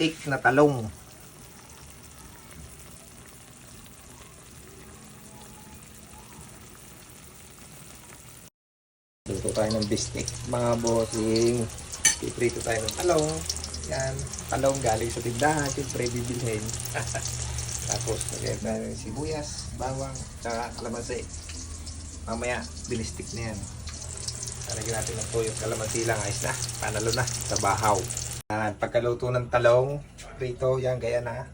bistik na talong. Luto tayo ng bistik, mga bossing. Iprito tayo ng talong. Yan, talong galing sa tindahan, siyempre bibilhin. Tapos lagyan tayo ng sibuyas, bawang, tsaka kalamansi. Mamaya, binistik na yan. Lagyan natin ng toyo, kalamansi lang, ayos na. Panalo na sa bahaw. Yan, pagkaluto ng talong, prito, yan, gaya na.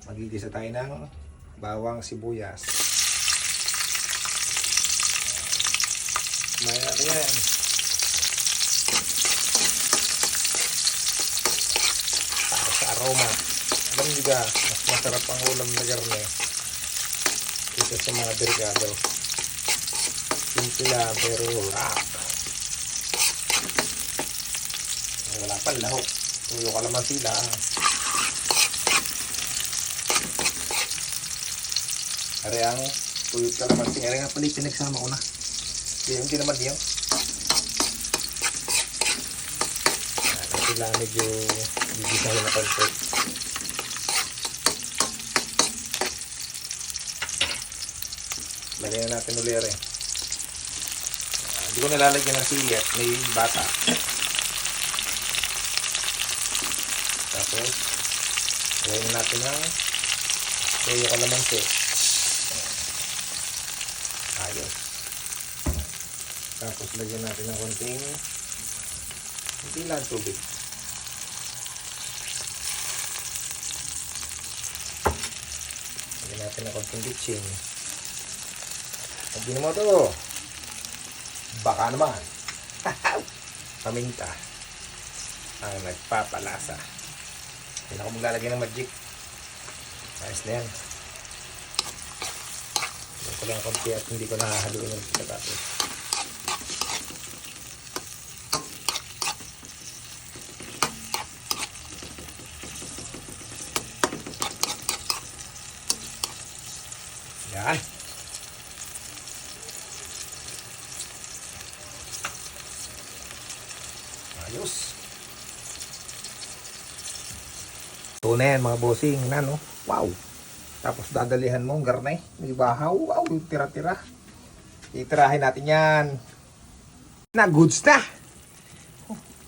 Magigisa tayo ng bawang, sibuyas. Maya natin yan. Para sa aroma. Alam nyo ba, mas masarap ang ulam na garne kaysa sa mga delikado. Simple lang, pero rock. Wala pa lahok. Tuyo ka naman sila. Ari ang tuyot ka naman sila. Ari nga pala pinagsama ko na. Hindi naman diyan. Sila medyo gigisahin na konti. Lagyan natin ulit rin. Hindi ko nalalagyan ng sili at may bata. Tapos lagyan natin ng toyo kalamansi. Ayos. Tapos lagyan natin ng konting hindi lang tubig. Lagyan natin ng konting bitchin. Hindi mo to. Baka naman. Paminta. Ang nagpapalasa. Hindi ako maglalagay ng magic. Ayos na yan. Hindi ko lang konti at hindi ko nahahaluin ng pagkatapos. Yan. Ayos. Ito na yan mga bossing. No? Wow. Tapos dadalihan mo ang garne. May bahaw. Wow. Tira-tira. Itirahin natin yan. Na goods na.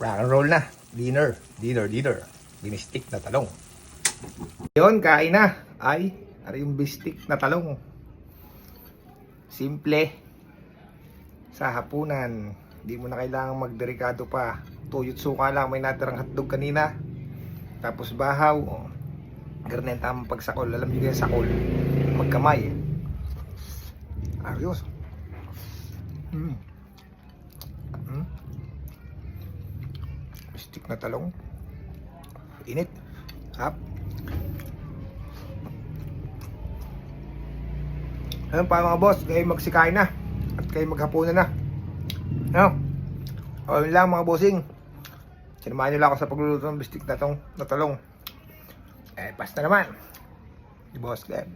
Rock and roll na. Dinner. Binistik na talong. Yun. Kain na. Ay yung bistik na talong. Simple. Sa hapunan. Hindi mo na kailangang magdelikado pa. Tuyot suka lang. May natirang hotdog kanina. Tapos bahaw. Garne ang tamang pagsakol. Alam nyo yung sakol. Magkamay. Ayos. Bistik na talong. Init. Hap. Ayun pa mga boss, kayo magsikain na at kayo maghapunan na. Ano? O yun lang mga bossing. Sinamahan nyo lang ako sa pagluluto ng bistik na talong. Pas na naman. Di boss Glenn.